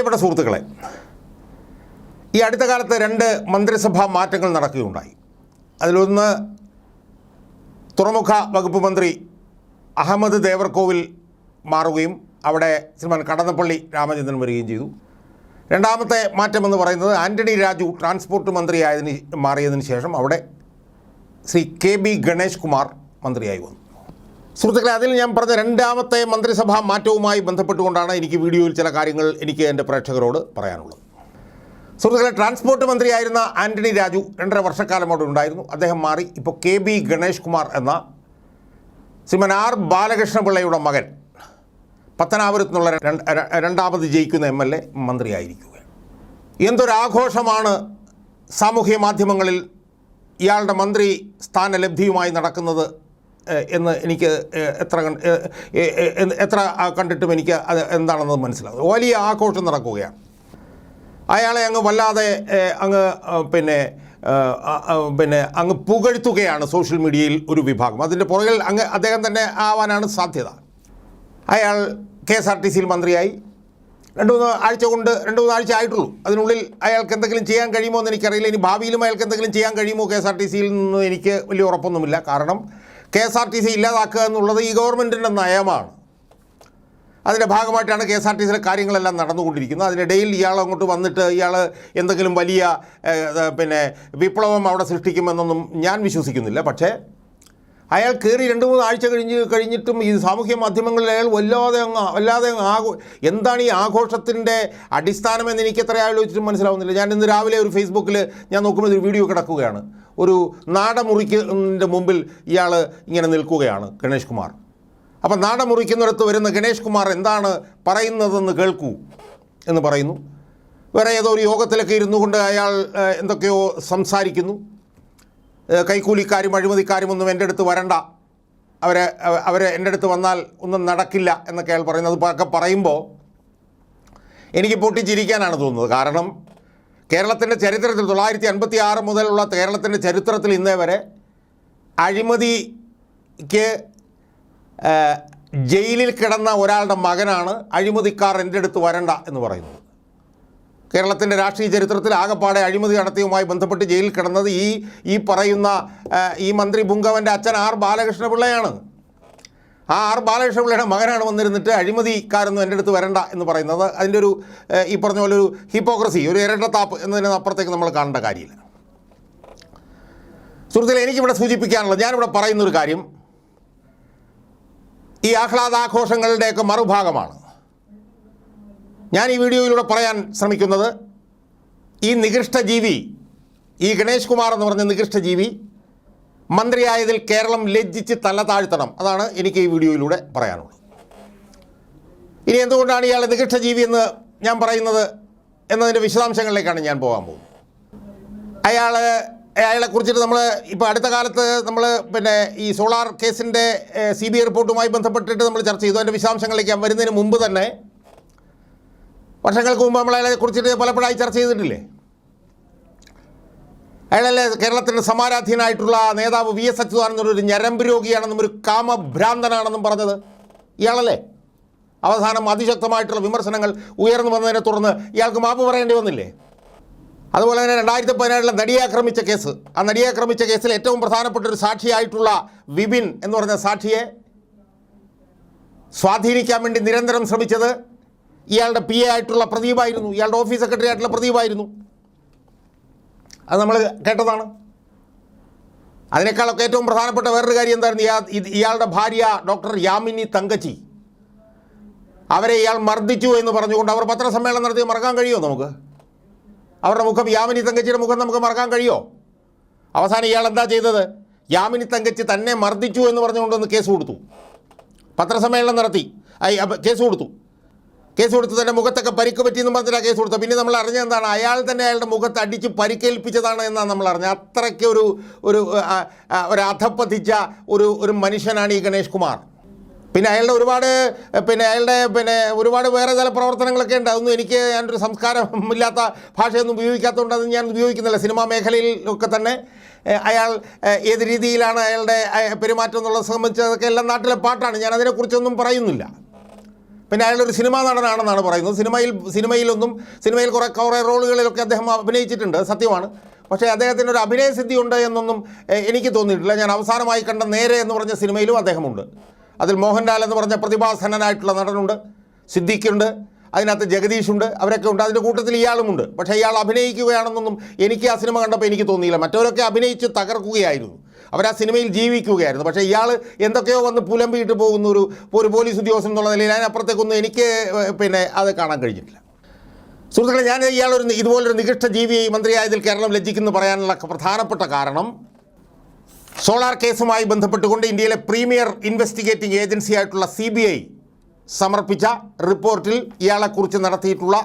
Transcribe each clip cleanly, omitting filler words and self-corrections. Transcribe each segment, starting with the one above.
പ്രിയപ്പെട്ട സുഹൃത്തുക്കളെ, ഈ അടുത്ത കാലത്ത് 2 മന്ത്രിസഭാ മാറ്റങ്ങൾ നടക്കുകയുണ്ടായി. അതിലൊന്ന് തുറമുഖ വകുപ്പ് മന്ത്രി അഹമ്മദ് ദേവർകോവിൽ മാറുകയും അവിടെ ശ്രീമാൻ കടന്നപ്പള്ളി രാമചന്ദ്രൻ വരികയും ചെയ്തു. രണ്ടാമത്തെ മാറ്റമെന്ന് പറയുന്നത് ആൻ്റണി രാജു ട്രാൻസ്പോർട്ട് മന്ത്രിയായതിന് മാറിയതിന് ശേഷം അവിടെ ശ്രീ KB ഗണേഷ് കുമാർ മന്ത്രിയായി വന്നു. സുഹൃത്തുക്കളെ, അതിൽ ഞാൻ പറഞ്ഞ രണ്ടാമത്തെ മന്ത്രിസഭാ മാറ്റവുമായി ബന്ധപ്പെട്ടുകൊണ്ടാണ് എനിക്ക് വീഡിയോയിൽ ചില കാര്യങ്ങൾ എനിക്ക് എൻ്റെ പ്രേക്ഷകരോട് പറയാനുള്ളത്. സുഹൃത്തുക്കളെ, ട്രാൻസ്പോർട്ട് മന്ത്രിയായിരുന്ന ആൻ്റണി രാജു 2.5 വർഷക്കാലം അവിടെ ഉണ്ടായിരുന്നു. അദ്ദേഹം മാറി ഇപ്പോൾ KB ഗണേഷ് കുമാർ എന്ന ശ്രീമാൻ R ബാലകൃഷ്ണപിള്ളയുടെ മകൻ പത്തനാപുരത്തു നിന്നുള്ള രണ്ടാമത് ജയിക്കുന്ന MLA മന്ത്രിയായിരിക്കുകയാണ്. എന്തൊരാഘോഷമാണ് സാമൂഹ്യ മാധ്യമങ്ങളിൽ ഇയാളുടെ മന്ത്രി സ്ഥാനലബ്ധിയുമായി നടക്കുന്നത് എന്ന് എനിക്ക് എത്ര കണ്ടിട്ടും എനിക്ക് അത് എന്താണെന്ന് മനസ്സിലാകും. വലിയ ആഘോഷം നടക്കുകയാണ്. അയാളെ അങ്ങ് വല്ലാതെ അങ്ങ് പുകഴ്ത്തുകയാണ് സോഷ്യൽ മീഡിയയിൽ ഒരു വിഭാഗം. അതിൻ്റെ പുറകിൽ അദ്ദേഹം തന്നെ ആവാനാണ് സാധ്യത. അയാൾ KSRTCയിൽ മന്ത്രിയായി 2-3 ആഴ്ച ആയിട്ടുള്ളൂ. അതിനുള്ളിൽ അയാൾക്ക് എന്തെങ്കിലും ചെയ്യാൻ കഴിയുമോ എന്ന് എനിക്കറിയില്ല. ഇനി ഭാവിയിലും അയാൾക്ക് എന്തെങ്കിലും ചെയ്യാൻ കഴിയുമോ KSRTCയിൽ നിന്ന് എനിക്ക് വലിയ ഉറപ്പൊന്നുമില്ല. കാരണം KSRTC ഇല്ലാതാക്കുക എന്നുള്ളത് ഈ ഗവൺമെൻറ്റിൻ്റെ നയമാണ്. അതിൻ്റെ ഭാഗമായിട്ടാണ് KSRTCയിലെ കാര്യങ്ങളെല്ലാം നടന്നുകൊണ്ടിരിക്കുന്നത്. അതിനിടയിൽ ഇയാൾ അങ്ങോട്ട് വന്നിട്ട് ഇയാൾ എന്തെങ്കിലും വലിയ വിപ്ലവം അവിടെ സൃഷ്ടിക്കുമെന്നൊന്നും ഞാൻ വിശ്വസിക്കുന്നില്ല. പക്ഷേ അയാൾ കയറി 2-3 ആഴ്ച കഴിഞ്ഞിട്ടും ഈ സാമൂഹ്യ മാധ്യമങ്ങളിൽ അയാൾ വല്ലാതെ എന്താണ് ഈ ആഘോഷത്തിൻ്റെ അടിസ്ഥാനമെന്ന് എനിക്ക് എത്ര ആലോചിച്ചിട്ടും മനസ്സിലാവുന്നില്ല. ഞാൻ ഇന്ന് രാവിലെ ഒരു ഫേസ്ബുക്കിൽ ഞാൻ നോക്കുമ്പോൾ ഒരു വീഡിയോ കിടക്കുകയാണ്. ഒരു നാടമുറിക്കിൻ്റെ മുമ്പിൽ ഇയാൾ ഇങ്ങനെ നിൽക്കുകയാണ് ഗണേഷ് കുമാർ. അപ്പം നാടമുറിക്കുന്നിടത്ത് വരുന്ന ഗണേഷ് കുമാർ എന്താണ് പറയുന്നതെന്ന് കേൾക്കൂ എന്ന് പറയുന്നു. വേറെ ഏതോ ഒരു യോഗത്തിലൊക്കെ ഇരുന്നു കൊണ്ട് അയാൾ എന്തൊക്കെയോ സംസാരിക്കുന്നു. കൈക്കൂലിക്കാരും അഴിമതിക്കാരും ഒന്നും എൻ്റെ അടുത്ത് വരണ്ട, അവരെ എൻ്റെ അടുത്ത് വന്നാൽ ഒന്നും നടക്കില്ല എന്നൊക്കെ അയാൾ പറയുന്നത്. ഒക്കെ പറയുമ്പോൾ എനിക്ക് പൊട്ടിച്ചിരിക്കാനാണ് തോന്നുന്നത്. കാരണം കേരളത്തിൻ്റെ ചരിത്രത്തിൽ 1956 മുതലുള്ള കേരളത്തിൻ്റെ ചരിത്രത്തിൽ ഇന്നേ വരെ അഴിമതിക്ക് ജയിലിൽ കിടന്ന ഒരാളുടെ മകനാണ് അഴിമതിക്കാർ എൻ്റെ അടുത്ത് വരണ്ട എന്ന് പറയുന്നത്. കേരളത്തിൻ്റെ രാഷ്ട്രീയ ചരിത്രത്തിൽ ആകപ്പാടെ അഴിമതി നടത്തിയുമായി ബന്ധപ്പെട്ട് ജയിലിൽ കിടന്നത് ഈ പറയുന്ന ഈ മന്ത്രി പുങ്കവൻ്റെ അച്ഛൻ R ബാലകൃഷ്ണപിള്ളയാണ്. ആ R ബാലകൃഷ്ണപിള്ളയുടെ മകനാണ് വന്നിരുന്നിട്ട് അഴിമതിക്കാരൊന്നും എൻ്റെ അടുത്ത് വരണ്ട എന്ന് പറയുന്നത്. അതിൻ്റെ ഒരു ഈ പറഞ്ഞ പോലെ ഒരു ഹിപ്പോക്രസി, ഒരു ഇരട്ടത്താപ്പ് എന്നതിനപ്പുറത്തേക്ക് നമ്മൾ കാണേണ്ട കാര്യമില്ല. സുഹൃത്തുക്കളെ, എനിക്കിവിടെ സൂചിപ്പിക്കാനുള്ളത്, ഞാനിവിടെ പറയുന്നൊരു കാര്യം ഈ ആഹ്ലാദാഘോഷങ്ങളുടെയൊക്കെ മറുഭാഗമാണ്. ഞാൻ ഈ വീഡിയോയിലൂടെ പറയാൻ ശ്രമിക്കുന്നത്, ഈ നികൃഷ്ടജീവി, ഈ ഗണേഷ് കുമാർ എന്ന് പറഞ്ഞ നികൃഷ്ടജീവി മന്ത്രിയായതിൽ കേരളം ലജ്ജിച്ച് തല താഴ്ത്തണം. അതാണ് എനിക്ക് ഈ വീഡിയോയിലൂടെ പറയാനുള്ളത്. ഇനി എന്തുകൊണ്ടാണ് ഇയാളെ നികൃഷ്ടജീവി എന്ന് ഞാൻ പറയുന്നത് എന്നതിൻ്റെ വിശദാംശങ്ങളിലേക്കാണ് ഞാൻ പോകാൻ പോകുന്നത്. അയാളെക്കുറിച്ചിട്ട് നമ്മൾ ഇപ്പോൾ അടുത്ത കാലത്ത് നമ്മൾ ഈ സോളാർ കേസിൻ്റെ CBI റിപ്പോർട്ടുമായി ബന്ധപ്പെട്ടിട്ട് നമ്മൾ ചർച്ച ചെയ്തു. അതിൻ്റെ വിശദാംശങ്ങളിലേക്ക് ഞാൻ വരുന്നതിന് മുമ്പ് തന്നെ വർഷങ്ങൾക്ക് മുമ്പ് നമ്മൾ അയാളെക്കുറിച്ചിട്ട് പലപ്പോഴായി ചർച്ച ചെയ്തിട്ടില്ലേ. അയാളല്ലേ കേരളത്തിൻ്റെ സമാരാധ്യനായിട്ടുള്ള നേതാവ് VS അച്യുതാനന്ദൻ ഒരു ഞരമ്പ് രോഗിയാണെന്നും ഒരു കാമഭ്രാന്തനാണെന്നും പറഞ്ഞത് ഇയാളല്ലേ. അവസാനം അതിശക്തമായിട്ടുള്ള വിമർശനങ്ങൾ ഉയർന്നു വന്നതിനെ തുടർന്ന് ഇയാൾക്ക് മാപ്പ് പറയേണ്ടി വന്നില്ലേ. അതുപോലെ തന്നെ 2017 നടിയെ ആക്രമിച്ച കേസ്, ആ നടിയെ ആക്രമിച്ച കേസിൽ ഏറ്റവും പ്രധാനപ്പെട്ട ഒരു സാക്ഷിയായിട്ടുള്ള വിപിൻ എന്ന് പറഞ്ഞ സാക്ഷിയെ സ്വാധീനിക്കാൻ വേണ്ടി നിരന്തരം ശ്രമിച്ചത് ഇയാളുടെ PA ആയിട്ടുള്ള പ്രദീപായിരുന്നു, ഇയാളുടെ ഓഫീസ് സെക്രട്ടറി ആയിട്ടുള്ള പ്രദീപായിരുന്നു. അത് നമ്മൾ കേട്ടതാണ്. അതിനേക്കാളൊക്കെ ഏറ്റവും പ്രധാനപ്പെട്ട വേറൊരു കാര്യം എന്തായിരുന്നു, ഇയാളുടെ ഭാര്യ ഡോക്ടർ യാമിനി തങ്കച്ചി, അവരെ ഇയാൾ മർദ്ദിച്ചു എന്ന് പറഞ്ഞുകൊണ്ട് അവർ പത്രസമ്മേളനം നടത്തി. മറക്കാൻ കഴിയുമോ നമുക്ക്? അവരുടെ മുഖം, യാമിനി തങ്കച്ചിയുടെ മുഖം നമുക്ക് മറക്കാൻ കഴിയുമോ? അവസാനം ഇയാൾ എന്താ ചെയ്തത്? യാമിനി തങ്കച്ചി തന്നെ മർദ്ദിച്ചു എന്ന് പറഞ്ഞുകൊണ്ടൊന്ന് കേസ് കൊടുത്തു. പത്രസമ്മേളനം നടത്തി കേസ് കൊടുത്തു തന്നെ മുഖത്തൊക്കെ പരിക്ക് പറ്റിയെന്ന് പറഞ്ഞിട്ടാണ് കേസ് കൊടുത്തത്. പിന്നെ നമ്മൾ അറിഞ്ഞത് എന്താണ്? അയാൾ തന്നെ അയാളുടെ മുഖത്ത് അടിച്ച് പരിക്കേൽപ്പിച്ചതാണ് എന്നാണ് നമ്മൾ അറിഞ്ഞത്. അത്രയ്ക്ക് ഒരു അധപ്പതിച്ച ഒരു മനുഷ്യനാണ് ഈ ഗണേഷ് കുമാർ. പിന്നെ അയാളുടെ ഒരുപാട് വേറെ ചില പ്രവർത്തനങ്ങളൊക്കെ ഉണ്ട്. അതൊന്നും ഞാനൊരു സംസ്കാരമില്ലാത്ത ഭാഷയൊന്നും ഉപയോഗിക്കാത്തതുകൊണ്ട് അത് ഞാൻ ഉപയോഗിക്കുന്നില്ല. സിനിമാ മേഖലയിൽ ഒക്കെ തന്നെ അയാൾ ഏത് രീതിയിലാണ് അയാളുടെ പെരുമാറ്റം എന്നുള്ളത് സംബന്ധിച്ച് അതൊക്കെ എല്ലാം നാട്ടിലെ പാട്ടാണ്. ഞാൻ അതിനെക്കുറിച്ചൊന്നും പറയുന്നില്ല. പിന്നെ അയാളൊരു സിനിമാ നടനാണെന്നാണ് പറയുന്നത്. സിനിമയിൽ കുറേ റോളുകളിലൊക്കെ അദ്ദേഹം അഭിനയിച്ചിട്ടുണ്ട്, സത്യമാണ്. പക്ഷേ അദ്ദേഹത്തിന് ഒരു അഭിനയസിദ്ധി ഉണ്ട് എന്നൊന്നും എനിക്ക് തോന്നിയിട്ടില്ല. ഞാൻ അവസാനമായി കണ്ട നേരെ എന്ന് പറഞ്ഞ സിനിമയിലും അദ്ദേഹമുണ്ട്. അതിൽ മോഹൻലാൽ എന്ന് പറഞ്ഞ പ്രതിഭാസനനായിട്ടുള്ള നടനുണ്ട്, സിദ്ദിഖുണ്ട്, അതിനകത്ത് ജഗദീഷുണ്ട്, അവരൊക്കെ ഉണ്ട്. അതിൻ്റെ കൂട്ടത്തിൽ ഇയാളുമുണ്ട്. പക്ഷേ ഇയാൾ അഭിനയിക്കുകയാണെന്നൊന്നും എനിക്ക് ആ സിനിമ കണ്ടപ്പോൾ എനിക്ക് തോന്നിയില്ല. മറ്റവരൊക്കെ അഭിനയിച്ച് തകർക്കുകയായിരുന്നു, അവരാ സിനിമയിൽ ജീവിക്കുകയായിരുന്നു. പക്ഷേ ഇയാൾ എന്തൊക്കെയോ വന്ന് പുലമ്പിയിട്ട് പോകുന്ന ഒരു പോലീസ് ഉദ്യോഗസ്ഥൻ എന്നുള്ള നിലയിൽ അതിനപ്പുറത്തേക്കൊന്നും എനിക്ക് അത് കാണാൻ കഴിഞ്ഞിട്ടില്ല. സുഹൃത്തുക്കളെ, ഞാൻ ഇതുപോലൊരു നികൃഷ്ട ജീവിയെ മന്ത്രിയായതിൽ കേരളം ലജ്ജിക്കുന്നു പറയാനുള്ള പ്രധാനപ്പെട്ട കാരണം സോളാർ കേസുമായി ബന്ധപ്പെട്ടുകൊണ്ട് ഇന്ത്യയിലെ പ്രീമിയർ ഇൻവെസ്റ്റിഗേറ്റിംഗ് ഏജൻസി ആയിട്ടുള്ള CBI സമർപ്പിച്ച റിപ്പോർട്ടിൽ ഇയാളെക്കുറിച്ച് നടത്തിയിട്ടുള്ള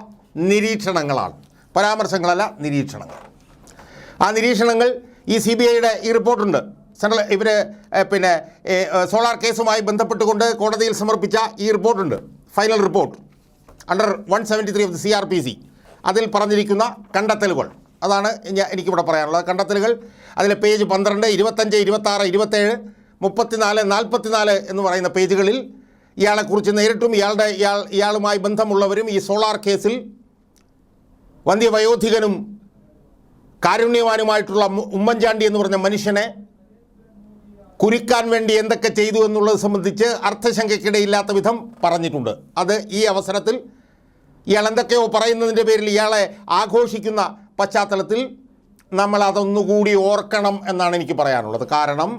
നിരീക്ഷണങ്ങളാണ്. പരാമർശങ്ങളല്ല, നിരീക്ഷണങ്ങൾ. ആ നിരീക്ഷണങ്ങൾ ഈ CBIയുടെ ഈ റിപ്പോർട്ടുണ്ട്. സോളാർ കേസുമായി ബന്ധപ്പെട്ടുകൊണ്ട് കോടതിയിൽ സമർപ്പിച്ച ഈ റിപ്പോർട്ടുണ്ട്, final report under 173 of the CRPC. അതിൽ പറഞ്ഞിരിക്കുന്ന കണ്ടെത്തലുകൾ അതാണ് എനിക്കിവിടെ പറയാനുള്ളത്. കണ്ടെത്തലുകൾ അതിലെ പേജ് 12, 25, 26, 27, 34, 44 എന്ന് പറയുന്ന പേജുകളിൽ ഇയാളെക്കുറിച്ച് നേരിട്ടും ഇയാളുമായി ബന്ധമുള്ളവരും ഈ സോളാർ കേസിൽ വന്ധ്യവയോധികനും കാരുണ്യവാനുമായിട്ടുള്ള ഉമ്മൻചാണ്ടി എന്ന് പറഞ്ഞ മനുഷ്യനെ കുരുക്കാൻ വേണ്ടി എന്തൊക്കെ ചെയ്തു എന്നുള്ളത് സംബന്ധിച്ച് അർത്ഥശങ്കയ്ക്കിടയില്ലാത്ത വിധം പറഞ്ഞിട്ടുണ്ട്. അത് ഈ അവസരത്തിൽ ഇയാൾ എന്തൊക്കെയോ പറയുന്നതിൻ്റെ പേരിൽ ഇയാളെ ആഘോഷിക്കുന്ന പശ്ചാത്തലത്തിൽ നമ്മൾ അതൊന്നുകൂടി ഓർക്കണം എന്നാണ് എനിക്ക് പറയാനുള്ളത്. കാരണം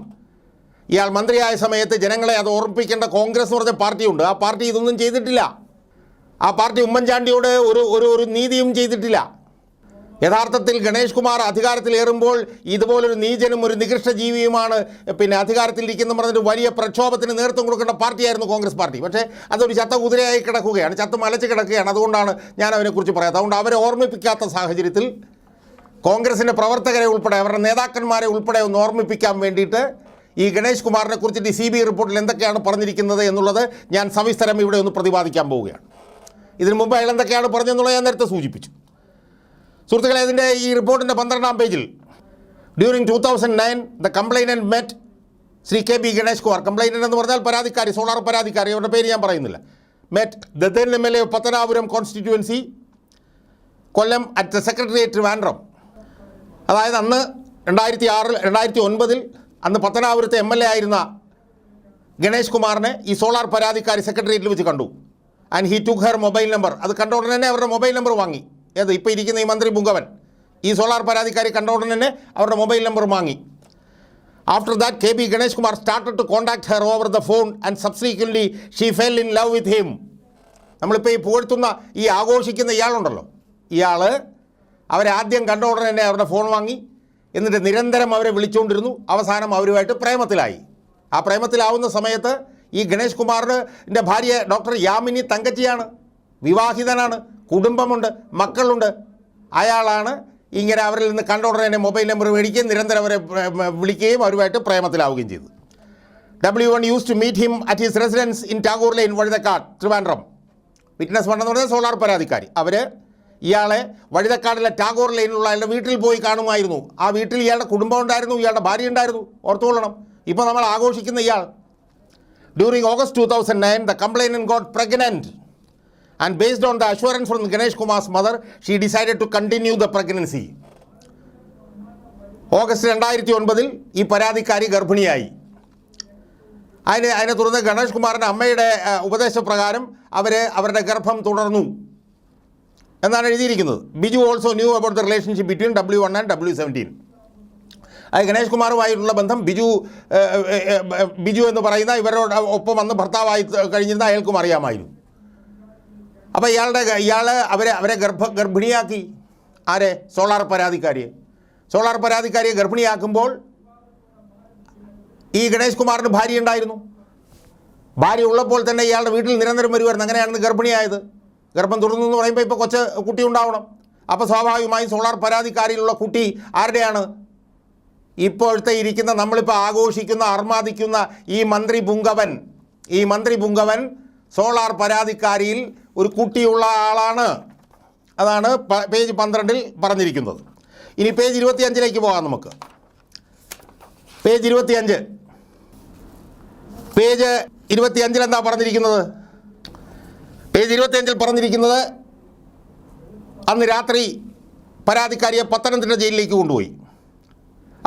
ഇയാൾ മന്ത്രിയായ സമയത്ത് ജനങ്ങളെ അത് ഓർമ്മിപ്പിക്കേണ്ട കോൺഗ്രസ് എന്ന് പറഞ്ഞ പാർട്ടിയുണ്ട്. ആ പാർട്ടി ഇതൊന്നും ചെയ്തിട്ടില്ല. ആ പാർട്ടി ഉമ്മൻചാണ്ടിയോട് ഒരു നീതിയും ചെയ്തിട്ടില്ല. യഥാർത്ഥത്തിൽ ഗണേഷ് കുമാർ അധികാരത്തിലേറുമ്പോൾ ഇതുപോലൊരു നീചനും ഒരു നികൃഷ്ട ജീവിയുമാണ് അധികാരത്തിലിരിക്കുന്ന പറഞ്ഞൊരു വലിയ പ്രക്ഷോഭത്തിന് നേതൃത്വം കൊടുക്കേണ്ട പാർട്ടിയായിരുന്നു കോൺഗ്രസ് പാർട്ടി. പക്ഷേ അതൊരു ചത്ത കുതിരയായി കിടക്കുകയാണ്, ചത്ത് മലച്ച് കിടക്കുകയാണ്. അതുകൊണ്ടാണ് ഞാൻ അതിനെക്കുറിച്ച് പറയാത്തത്. അതുകൊണ്ട് അവരെ ഓർമ്മിപ്പിക്കാത്ത സാഹചര്യത്തിൽ കോൺഗ്രസിൻ്റെ പ്രവർത്തകരെ ഉൾപ്പെടെ അവരുടെ നേതാക്കന്മാരെ ഉൾപ്പെടെ ഒന്ന് ഓർമ്മിപ്പിക്കാൻ വേണ്ടിയിട്ട് ഈ ഗണേഷ് കുമാറിനെ കുറിച്ചിട്ട് CBI റിപ്പോർട്ടിൽ എന്തൊക്കെയാണ് പറഞ്ഞിരിക്കുന്നത് എന്നുള്ളത് ഞാൻ സവിസ്തരം ഇവിടെ ഒന്ന് പ്രതിപാദിക്കാൻ പോവുകയാണ്. ഇതിനു മുമ്പ് അയാൾ എന്തൊക്കെയാണ് പറഞ്ഞതെന്നുള്ളത് ഞാൻ നേരത്തെ സൂചിപ്പിച്ചു. സുഹൃത്തുക്കളെ, ഇതിൻ്റെ ഈ റിപ്പോർട്ടിൻ്റെ 12-ാം പേജിൽ during 2009 the complainant met Shri KB Ganesh Kumar. Complainant എന്ന് പറഞ്ഞാൽ പരാതിക്കാരി, സോളാർ പരാതിക്കാരി, അവരുടെ പേര് ഞാൻ പറയുന്നില്ല. Met the then MLA of Pathanapuram constituency, Kollam, at the secretariat Trivandrum. അതായത് അന്ന് 2009 അന്ന് പത്തനാപുരത്തെ MLA ആയിരുന്ന ഗണേഷ് കുമാറിനെ ഈ സോളാർ പരാതിക്കാരി സെക്രട്ടേറിയറ്റിൽ വെച്ച് കണ്ടു. And he took her mobile number. അത് കണ്ട ഉടനെ തന്നെ അവരുടെ മൊബൈൽ നമ്പർ വാങ്ങി. ഏത് ഇപ്പോൾ ഇരിക്കുന്ന ഈ മന്ത്രി പുങ്കവൻ ഈ സോളാർ പരാതിക്കാരി കണ്ട ഉടനെ തന്നെ അവരുടെ മൊബൈൽ നമ്പർ വാങ്ങി. After that KB Ganesh Kumar started to contact her over the phone and subsequently she fell in love with him. നമ്മളിപ്പോൾ ഈ പുകഴ്ത്തുന്ന ഈ ആഘോഷിക്കുന്ന ഇയാളുണ്ടല്ലോ, ഇയാൾ അവരെ ആദ്യം കണ്ട ഉടനെ തന്നെ അവരുടെ ഫോൺ വാങ്ങി, എന്നിട്ട് നിരന്തരം അവരെ വിളിച്ചുകൊണ്ടിരുന്നു. അവസാനം അവരുമായിട്ട് പ്രേമത്തിലായി. ആ പ്രേമത്തിലാവുന്ന സമയത്ത് ഈ ഗണേഷ് കുമാറിൻ്റെ ഭാര്യ ഡോക്ടർ യാമിനി തങ്കച്ചിയാണ്, വിവാഹിതനാണ്, കുടുംബമുണ്ട്, മക്കളുണ്ട്. അയാളാണ് ഇങ്ങനെ അവരിൽ നിന്ന് കണ്ട ഉടനെ തന്നെ മൊബൈൽ നമ്പർ മേടിക്കുകയും നിരന്തരം അവരെ വിളിക്കുകയും അവരുമായിട്ട് പ്രേമത്തിലാവുകയും ചെയ്തു. W1 use to meet him at his residence in Tagore lane, Vazhuthacaud, Trivandrum. Witness 1 എന്ന് പറഞ്ഞാൽ സോളാർ പരാതിക്കാരി. അവർ ഇയാളെ വഴുതക്കാടിലെ ടാഗോർ ലൈനിലുള്ള അയാളുടെ വീട്ടിൽ പോയി കാണുമായിരുന്നു. ആ വീട്ടിൽ ഇയാളുടെ കുടുംബം ഉണ്ടായിരുന്നു, ഇയാളുടെ ഭാര്യ ഉണ്ടായിരുന്നു. ഓർത്തുകൊള്ളണം, ഇപ്പോൾ നമ്മൾ ആഘോഷിക്കുന്ന ഇയാൾ. During August 2009 the complainant got pregnant and based on the assurance from Ganesh Kumar's mother, she decided to continue the pregnancy. August 2009 ഈ പരാതിക്കാരി ഗർഭിണിയായി. അതിനെ തുടർന്ന് ഗണേഷ് കുമാറിൻ്റെ അമ്മയുടെ ഉപദേശപ്രകാരം അവരുടെ ഗർഭം തുടർന്നു എന്നാണ് എഴുതിയിരിക്കുന്നത്. Biju also new about the relationship between W1 and W17. അത് ഗണേഷ് കുമാറുമായിട്ടുള്ള ബന്ധം ബിജു എന്ന് പറയുന്ന ഇവരോട് ഒപ്പം വന്ന് ഭർത്താവായി കഴിഞ്ഞിരുന്ന അയാൾക്കും അറിയാമായിരുന്നു. അപ്പോൾ ഇയാൾ അവരെ ഗർഭിണിയാക്കി. ആരെ? സോളാർ പരാതിക്കാരിയെ ഗർഭിണിയാക്കുമ്പോൾ ഈ ഗണേഷ് കുമാറിന് ഭാര്യ ഉണ്ടായിരുന്നു. ഭാര്യ ഉള്ളപ്പോൾ തന്നെ ഇയാളുടെ വീട്ടിൽ നിരന്തരം വരുമായിരുന്നു. അങ്ങനെയാണ് ഗർഭിണിയായത്. ഗർഭം തുടർന്നു എന്ന് പറയുമ്പോൾ ഇപ്പോൾ കുട്ടി ഉണ്ടാവണം. അപ്പോൾ സ്വാഭാവികമായും സോളാർ പരാതിക്കാരിയിലുള്ള കുട്ടി ആരുടെയാണ്? ഇപ്പോഴത്തെ ഇരിക്കുന്ന നമ്മളിപ്പോൾ ആഘോഷിക്കുന്ന അർമാദിക്കുന്ന ഈ മന്ത്രി പുങ്കവൻ സോളാർ പരാതിക്കാരിയിൽ ഒരു കുട്ടിയുള്ള ആളാണ്. അതാണ് പേജ് 12 പറഞ്ഞിരിക്കുന്നത്. ഇനി പേജ് 25 പോകാം നമുക്ക്. പേജ് 25 എന്താ പറഞ്ഞിരിക്കുന്നത്? പേജ് 25 പറഞ്ഞിരിക്കുന്നത് അന്ന് രാത്രി പരാതിക്കാരിയെ പത്തനംതിട്ട ജയിലിലേക്ക് കൊണ്ടുപോയി.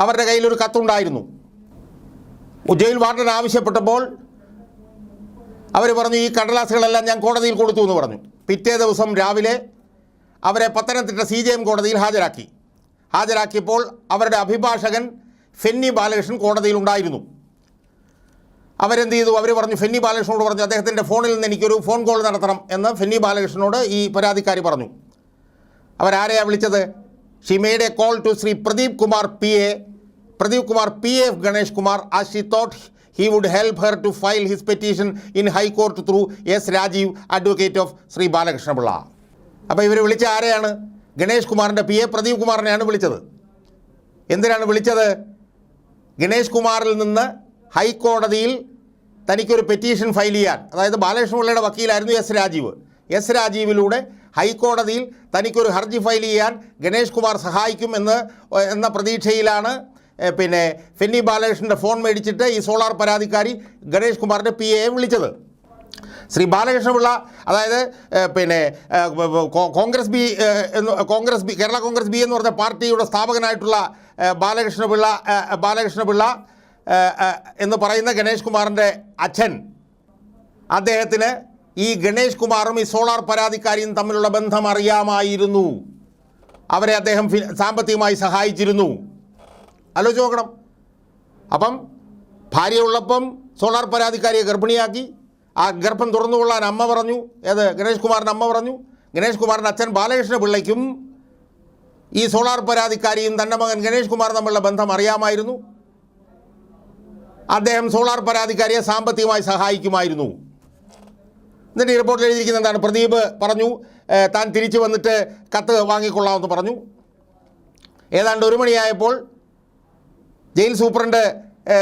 അവരുടെ കയ്യിലൊരു കത്തുണ്ടായിരുന്നു. ജയിൽ വാർഡൻ ആവശ്യപ്പെട്ടപ്പോൾ അവർ പറഞ്ഞു ഈ കടലാസുകളെല്ലാം ഞാൻ കോടതിയിൽ കൊടുത്തു എന്ന് പറഞ്ഞു. പിറ്റേ ദിവസം രാവിലെ അവരെ പത്തനംതിട്ട CJM കോടതിയിൽ ഹാജരാക്കിയപ്പോൾ അവരുടെ അഭിഭാഷകൻ ഫെന്നി ബാലകൃഷ്ണൻ കോടതിയിലുണ്ടായിരുന്നു. അവരെന്ത് ചെയ്തു? അവർ പറഞ്ഞു, ഫെന്നി ബാലകൃഷ്ണനോട് പറഞ്ഞു അദ്ദേഹത്തിൻ്റെ ഫോണിൽ നിന്ന് എനിക്കൊരു ഫോൺ കോൾ നടത്തണം എന്ന് ഫെന്നി ബാലകൃഷ്ണനോട് ഈ പരാതിക്കാരി പറഞ്ഞു. അവരാരെയാണ് വിളിച്ചത്? She made a call to Shri Pradeep Kumar PA of Ganesh Kumar as she thought he would help her to file his petition in High Court through S. Rajiv, advocate of Sri Balakrishna Pilla. അപ്പോൾ ഇവർ വിളിച്ച ആരെയാണ്? ഗണേഷ് കുമാറിൻ്റെ PA Pradeep കുമാറിനെയാണ് വിളിച്ചത്. എന്തിനാണ് വിളിച്ചത്? ഗണേഷ് കുമാറിൽ നിന്ന് ഹൈക്കോടതിയിൽ തനിക്കൊരു പെറ്റീഷൻ ഫയൽ ചെയ്യാൻ, അതായത് ബാലകൃഷ്ണ പിള്ളയുടെ വക്കീലായിരുന്നു എസ് രാജീവിലൂടെ ഹൈക്കോടതിയിൽ തനിക്കൊരു ഹർജി ഫയൽ ചെയ്യാൻ ഗണേഷ് കുമാർ സഹായിക്കും എന്ന പ്രതീക്ഷയിലാണ് പിന്നെ ഫെന്നി ബാലകൃഷ്ണൻ്റെ ഫോൺ മേടിച്ചിട്ട് ഈ സോളാർ പരാതിക്കാരി ഗണേഷ് കുമാറിൻ്റെ PA വിളിച്ചത്. ശ്രീ ബാലകൃഷ്ണപിള്ള, അതായത് പിന്നെ കേരള കോൺഗ്രസ് ബി എന്ന് പറഞ്ഞ പാർട്ടിയുടെ സ്ഥാപകനായിട്ടുള്ള ബാലകൃഷ്ണപിള്ള എന്ന് പറയുന്ന ഗണേഷ് കുമാറിൻ്റെ അച്ഛൻ, അദ്ദേഹത്തിന് ഈ ഗണേഷ് കുമാറും ഈ സോളാർ പരാതിക്കാരിയും തമ്മിലുള്ള ബന്ധം അറിയാമായിരുന്നു. അവരെ അദ്ദേഹം സാമ്പത്തികമായി സഹായിച്ചിരുന്നു. ആലോചിച്ച് നോക്കണം. അപ്പം ഭാര്യ ഉള്ളപ്പം സോളാർ പരാതിക്കാരിയെ ഗർഭിണിയാക്കി. ആ ഗർഭം തുറന്നുകൊള്ളാൻ അമ്മ പറഞ്ഞു. ഗണേഷ് കുമാറിൻ്റെ അമ്മ പറഞ്ഞു. ഗണേഷ് കുമാറിൻ്റെ അച്ഛൻ ബാലകൃഷ്ണ പിള്ളയ്ക്കും ഈ സോളാർ പരാതിക്കാരിയും തൻ്റെ മകൻ ഗണേഷ് കുമാർ തമ്മിലുള്ള ബന്ധം അറിയാമായിരുന്നു. അദ്ദേഹം സോളാർ പരാതിക്കാരിയെ സാമ്പത്തികമായി സഹായിക്കുമായിരുന്നു. എന്നിട്ട് ഈ റിപ്പോർട്ടിൽ എഴുതിയിരിക്കുന്നത് എന്താണ്? പ്രദീപ് പറഞ്ഞു താൻ തിരിച്ചു വന്നിട്ട് കത്ത് വാങ്ങിക്കൊള്ളാമെന്ന് പറഞ്ഞു. ഏതാണ്ട് 1 മണിയായപ്പോൾ ജയിൽ സൂപ്രണ്ട്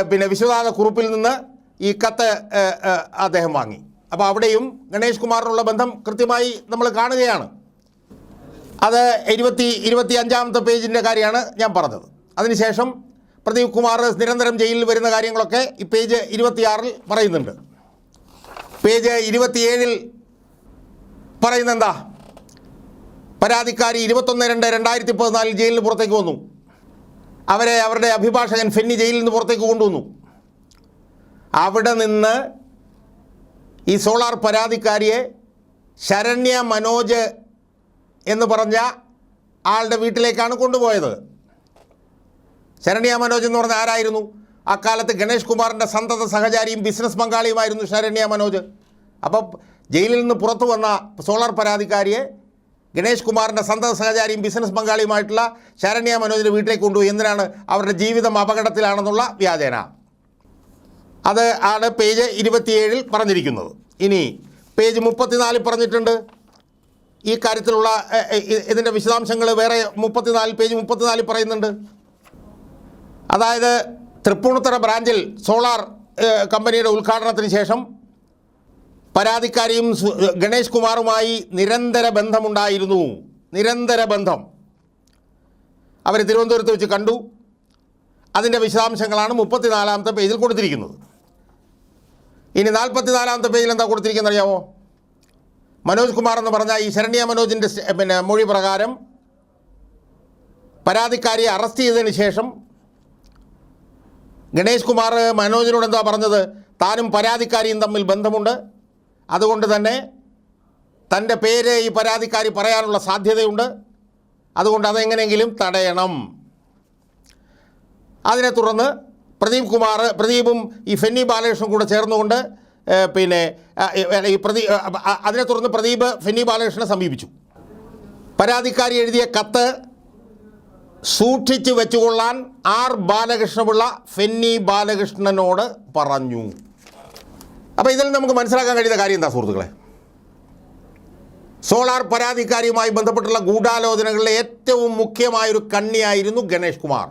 പിന്നെ വിശ്വനാഥ കുറുപ്പിൽ നിന്ന് ഈ കത്ത് അദ്ദേഹം വാങ്ങി. അപ്പോൾ അവിടെയും ഗണേഷ് കുമാറിനുള്ള ബന്ധം കൃത്യമായി നമ്മൾ കാണുകയാണ്. അത് 25-ാമത്തെ പേജിൻ്റെ കാര്യമാണ് ഞാൻ പറഞ്ഞത്. അതിനുശേഷം പ്രദീപ് കുമാർ നിരന്തരം ജയിലിൽ വരുന്ന കാര്യങ്ങളൊക്കെ ഈ പേജ് 26 പറയുന്നുണ്ട്. പേജ് 27 പറയുന്നത് എന്താ? പരാതിക്കാരി 21/2/2014 ജയിലിന് പുറത്തേക്ക് വന്നു. അവരുടെ അഭിഭാഷകൻ ഫെന്നി ജയിലിൽ നിന്ന് പുറത്തേക്ക് കൊണ്ടുവന്നു. അവിടെ നിന്ന് ഈ സോളാർ പരാതിക്കാരിയെ ശരണ്യ മനോജ് എന്ന് പറഞ്ഞ ആളുടെ വീട്ടിലേക്കാണ് കൊണ്ടുപോയത്. ശരണ്യ മനോജ് എന്ന് പറഞ്ഞ ആരായിരുന്നു? അക്കാലത്ത് ഗണേഷ് കുമാറിൻ്റെ സന്തത സഹചാരിയും ബിസിനസ് പങ്കാളിയുമായിരുന്നു ശരണ്യ മനോജ്. അപ്പം ജയിലിൽ നിന്ന് പുറത്തു വന്ന സോളാർ പരാതിക്കാരിയെ ഗണേഷ് കുമാറിൻ്റെ സന്തത സഹചാരിയും ബിസിനസ് പങ്കാളിയുമായിട്ടുള്ള ശരണ്യ മനോജിൻ്റെ വീട്ടിലേക്ക് കൊണ്ടുപോയി. എന്തിനാണ്? അവരുടെ ജീവിതം അപകടത്തിലാണെന്നുള്ള വ്യാജേന. അത് ആണ് പേജ് 27 പറഞ്ഞിരിക്കുന്നത്. ഇനി പേജ് 34 പറഞ്ഞിട്ടുണ്ട് ഈ കാര്യത്തിലുള്ള ഇതിൻ്റെ വിശദാംശങ്ങൾ. വേറെ പേജ് 34 പറയുന്നുണ്ട്. അതായത് തൃപ്പൂണിത്തുറ ബ്രാഞ്ചിൽ സോളാർ കമ്പനിയുടെ ഉദ്ഘാടനത്തിന് ശേഷം പരാതിക്കാരിയും ഗണേഷ് കുമാറുമായി നിരന്തര ബന്ധമുണ്ടായിരുന്നു. നിരന്തര ബന്ധം അവർ തിരുവനന്തപുരത്ത് വെച്ച് കണ്ടു. അതിൻ്റെ വിശദാംശങ്ങളാണ് 34-ാമത്തെ പേജിൽ കൊടുത്തിരിക്കുന്നത്. ഇനി 44-ാമത്തെ പേജിൽ എന്താ കൊടുത്തിരിക്കുന്നത് അറിയാമോ? മനോജ് കുമാർ എന്ന് പറഞ്ഞാൽ ഈ ശരണ്യ മനോജിൻ്റെ മൊഴി പ്രകാരം പരാതിക്കാരിയെ അറസ്റ്റ് ചെയ്തതിന് ശേഷം ഗണേഷ് കുമാർ മനോജിനോട് എന്താ പറഞ്ഞത്? താനും പരാതിക്കാരിയും തമ്മിൽ ബന്ധമുണ്ട്, അതുകൊണ്ട് തന്നെ തൻ്റെ പേര് ഈ പരാതിക്കാരി പറയാനുള്ള സാധ്യതയുണ്ട്, അതുകൊണ്ട് അതെങ്ങനെയെങ്കിലും തടയണം. അതിനെ തുടർന്ന് പ്രദീപും ഈ ഫെന്നി ബാലകൃഷ്ണനും കൂടെ ചേർന്നുകൊണ്ട് അതിനെ തുടർന്ന് പ്രദീപ് ഫെന്നി ബാലകൃഷ്ണനെ സമീപിച്ചു. പരാതിക്കാരി എഴുതിയ കത്ത് സൂക്ഷിച്ചു വെച്ചുകൊള്ളാൻ ബാലകൃഷ്ണപിള്ള ഫെന്നി ബാലകൃഷ്ണനോട് പറഞ്ഞു. അപ്പോൾ ഇതിൽ നമുക്ക് മനസ്സിലാക്കാൻ കഴിയുന്ന കാര്യം എന്താ സുഹൃത്തുക്കളെ? സോളാർ പരാതിക്കാരിയുമായി ബന്ധപ്പെട്ടുള്ള ഗൂഢാലോചനകളിലെ ഏറ്റവും മുഖ്യമായൊരു കണ്ണിയായിരുന്നു ഗണേഷ് കുമാർ.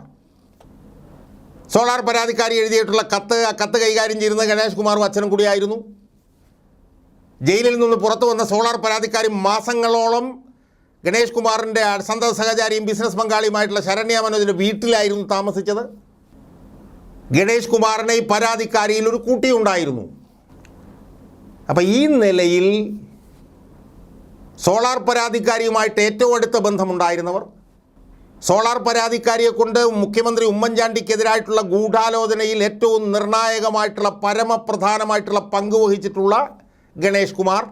സോളാർ പരാതിക്കാരി എഴുതിയിട്ടുള്ള ആ കത്ത് കൈകാര്യം ചെയ്യുന്നത് ഗണേഷ് കുമാറും അച്ഛനും കൂടിയായിരുന്നു. ജയിലിൽ നിന്ന് പുറത്തു വന്ന സോളാർ പരാതിക്കാരി മാസങ്ങളോളം ഗണേഷ് കുമാറിൻ്റെ സന്തത സഹചാരിയും ബിസിനസ് പങ്കാളിയുമായിട്ടുള്ള ശരണ്യ മനോജിൻ്റെ വീട്ടിലായിരുന്നു താമസിച്ചത്. ഗണേഷ് കുമാറിനെ ഈ പരാതിക്കാരിയിൽ ഒരു കൂട്ടിയുണ്ടായിരുന്നു. അപ്പോൾ ഈ നിലയിൽ സോളാർ പരാതിക്കാരിയുമായിട്ട് ഏറ്റവും അടുത്ത ബന്ധമുണ്ടായിരുന്നവർ, സോളാർ പരാതിക്കാരിയെ കൊണ്ട് മുഖ്യമന്ത്രി ഉമ്മൻചാണ്ടിക്കെതിരായിട്ടുള്ള ഗൂഢാലോചനയിൽ ഏറ്റവും നിർണായകമായിട്ടുള്ള പരമപ്രധാനമായിട്ടുള്ള പങ്ക് വഹിച്ചിട്ടുള്ള ഗണേഷ് കുമാർ.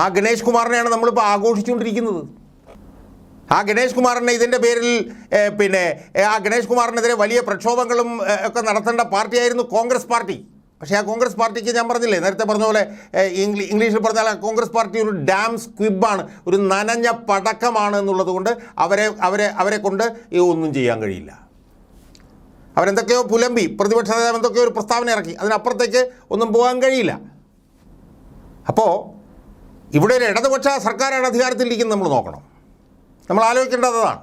ആ ഗണേഷ് കുമാറിനെയാണ് നമ്മളിപ്പോൾ ആഘോഷിച്ചുകൊണ്ടിരിക്കുന്നത്. ആ ഗണേഷ് കുമാറിനെ ഇതിൻ്റെ പേരിൽ ആ ഗണേഷ് കുമാറിനെതിരെ വലിയ പ്രക്ഷോഭങ്ങളും ഒക്കെ നടത്തേണ്ട പാർട്ടിയായിരുന്നു കോൺഗ്രസ് പാർട്ടി. പക്ഷേ ആ കോൺഗ്രസ് പാർട്ടിക്ക് ഞാൻ പറഞ്ഞില്ലേ, നേരത്തെ പറഞ്ഞ പോലെ ഇംഗ്ലീഷിൽ പറഞ്ഞാൽ ആ കോൺഗ്രസ് പാർട്ടി ഒരു ഡാം സ്ക്വിബാണ്, ഒരു നനഞ്ഞ പടക്കമാണ് എന്നുള്ളത് കൊണ്ട് അവരെ കൊണ്ട് ഒന്നും ചെയ്യാൻ കഴിയില്ല. അവരെന്തൊക്കെയോ പുലമ്പി, പ്രതിപക്ഷ നേതാവ് എന്തൊക്കെയോ ഒരു പ്രസ്താവന ഇറക്കി, അതിനപ്പുറത്തേക്ക് ഒന്നും പോകാൻ കഴിയില്ല. അപ്പോൾ ഇവിടെ ഒരു ഇടതുപക്ഷ സർക്കാരാണ് അധികാരത്തിലിരിക്കുന്നത്, നമ്മൾ നോക്കണം, നമ്മൾ ആലോചിക്കേണ്ടതാണ്.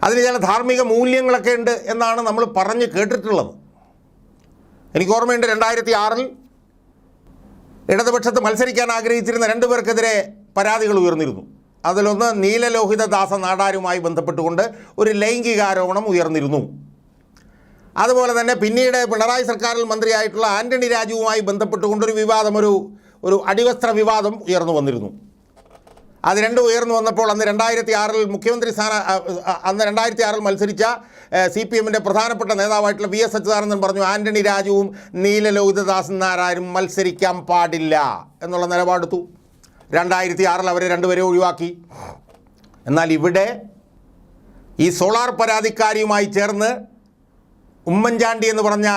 അതിന് ചില ധാർമ്മിക മൂല്യങ്ങളൊക്കെ ഉണ്ട് എന്നാണ് നമ്മൾ പറഞ്ഞ് കേട്ടിട്ടുള്ളത്. എനിക്ക് ഓർമ്മയുണ്ട് 2006 ഇടതുപക്ഷത്ത് മത്സരിക്കാൻ ആഗ്രഹിച്ചിരുന്ന 2 പേർക്കെതിരെ പരാതികൾ ഉയർന്നിരുന്നു. അതിലൊന്ന് നീലലോഹിതദാസ നാടാരുമായി ബന്ധപ്പെട്ടുകൊണ്ട് ഒരു ലൈംഗികാരോപണം ഉയർന്നിരുന്നു. അതുപോലെ തന്നെ പിന്നീട് പിണറായി സർക്കാരിൽ മന്ത്രിയായിട്ടുള്ള ആന്റണി രാജുവുമായി ബന്ധപ്പെട്ടുകൊണ്ടൊരു വിവാദം, ഒരു അടിവസ്ത്ര വിവാദം ഉയർന്നു വന്നിരുന്നു. അത് രണ്ടും ഉയർന്നു വന്നപ്പോൾ അന്ന് 2006 മുഖ്യമന്ത്രി അന്ന് 2006 മത്സരിച്ച CPM-ൻ്റെ പ്രധാനപ്പെട്ട നേതാവായിട്ടുള്ള VS അച്യുതാനന്ദൻ പറഞ്ഞു ആന്റണി രാജുവും നീലലോഹിതദാസൻ നായരും മത്സരിക്കാൻ പാടില്ല എന്നുള്ള നിലപാടെടുത്തു. 2006 അവരെ 2 പേരെ ഒഴിവാക്കി. എന്നാൽ ഇവിടെ ഈ സോളാർ പരാതിക്കാരിയുമായി ചേർന്ന് ഉമ്മൻചാണ്ടി എന്ന് പറഞ്ഞ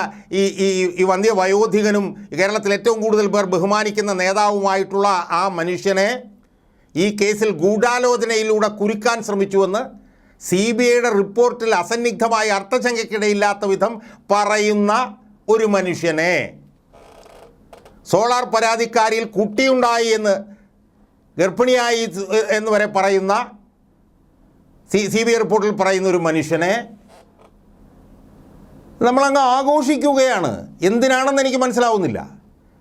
ഈ വന്ധ്യ വയോധികനും കേരളത്തിൽ ഏറ്റവും കൂടുതൽ പേർ ബഹുമാനിക്കുന്ന നേതാവുമായിട്ടുള്ള ആ മനുഷ്യനെ ഈ കേസിൽ ഗൂഢാലോചനയിലൂടെ കുരുക്കാൻ ശ്രമിച്ചുവെന്ന് CBIയുടെ റിപ്പോർട്ടിൽ അസന്നിഗ്ധമായ അർത്ഥശങ്കയ്ക്കിടയില്ലാത്ത വിധം പറയുന്ന ഒരു മനുഷ്യനെ, സോളാർ പരാതിക്കാരിയിൽ കുട്ടിയുണ്ടായി എന്ന്, ഗർഭിണിയായി എന്ന് വരെ പറയുന്ന CBI റിപ്പോർട്ടിൽ പറയുന്ന ഒരു മനുഷ്യനെ നമ്മളങ്ങ് ആഘോഷിക്കുകയാണ്. എന്തിനാണെന്ന് എനിക്ക് മനസ്സിലാവുന്നില്ല.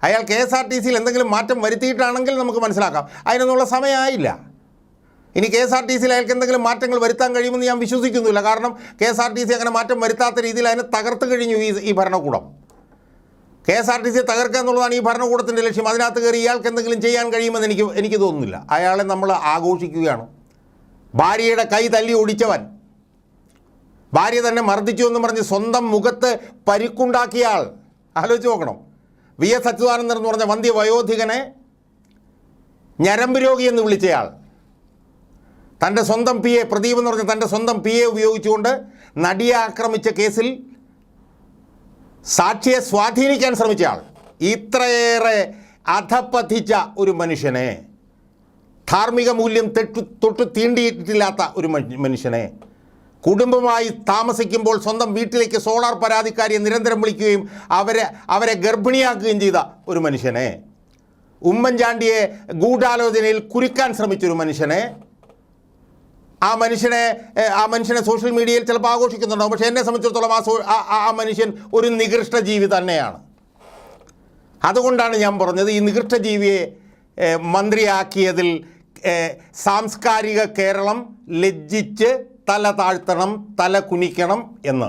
അയാൾ KSRTCയിൽ എന്തെങ്കിലും മാറ്റം വരുത്തിയിട്ടാണെങ്കിൽ നമുക്ക് മനസ്സിലാക്കാം. അതിനൊന്നുള്ള സമയമായില്ല. ഇനി KSRTCയിൽ അയാൾക്ക് എന്തെങ്കിലും മാറ്റങ്ങൾ വരുത്താൻ കഴിയുമെന്ന് ഞാൻ വിശ്വസിക്കുന്നില്ല. കാരണം KSRTC അങ്ങനെ മാറ്റം വരുത്താത്ത രീതിയിൽ അതിനെ തകർത്ത് കഴിഞ്ഞു ഈ ഭരണകൂടം. KSRTC തകർക്കുക എന്നുള്ളതാണ് ഈ ഭരണകൂടത്തിൻ്റെ ലക്ഷ്യം. അതിനകത്ത് കയറി ഇയാൾക്ക് എന്തെങ്കിലും ചെയ്യാൻ കഴിയുമെന്ന് എനിക്ക് തോന്നുന്നില്ല. അയാളെ നമ്മൾ ആഘോഷിക്കുകയാണ്. ഭാര്യയുടെ കൈ തല്ലി ഒടിച്ചവൻ, ഭാര്യ തന്നെ മർദ്ദിച്ചു എന്ന് പറഞ്ഞ് സ്വന്തം മുഖത്ത് പരിക്കുണ്ടാക്കിയ ആൾ, ആലോചിച്ച് നോക്കണം. VS അച്യുതാനന്ദൻ എന്ന് പറഞ്ഞ വന്ധ്യ വയോധികനെ ഞരമ്പ് രോഗി എന്ന് വിളിച്ചയാൾ, തൻ്റെ സ്വന്തം PA പ്രദീപ് എന്ന് പറഞ്ഞ തൻ്റെ സ്വന്തം PA ഉപയോഗിച്ചുകൊണ്ട് നടിയെ ആക്രമിച്ച കേസിൽ സാക്ഷിയെ സ്വാധീനിക്കാൻ ശ്രമിച്ചയാൾ, ഇത്രയേറെ അധപ്പതിച്ച ഒരു മനുഷ്യനെ, ധാർമ്മിക മൂല്യം തൊട്ട് തീണ്ടിയിട്ടില്ലാത്ത ഒരു മനുഷ്യനെ, കുടുംബമായി താമസിക്കുമ്പോൾ സ്വന്തം വീട്ടിലേക്ക് സോളാർ പരാതിക്കാരിയെ നിരന്തരം വിളിക്കുകയും അവരെ ഗർഭിണിയാക്കുകയും ചെയ്ത ഒരു മനുഷ്യനെ, ഉമ്മൻചാണ്ടിയെ ഗൂഢാലോചനയിൽ കുരുക്കാൻ ശ്രമിച്ചൊരു മനുഷ്യനെ, ആ മനുഷ്യനെ സോഷ്യൽ മീഡിയയിൽ ചിലപ്പോൾ ആഘോഷിക്കുന്നുണ്ടാവും. പക്ഷേ എന്നെ സംബന്ധിച്ചിടത്തോളം ആ മനുഷ്യൻ ഒരു നികൃഷ്ട ജീവി തന്നെയാണ്. അതുകൊണ്ടാണ് ഞാൻ പറഞ്ഞത് ഈ നികൃഷ്ട ജീവിയെ മന്ത്രിയാക്കിയതിൽ സാംസ്കാരിക കേരളം ലജ്ജിച്ച് തല താഴ്ത്തണം, തല കുനിക്കണം എന്ന്.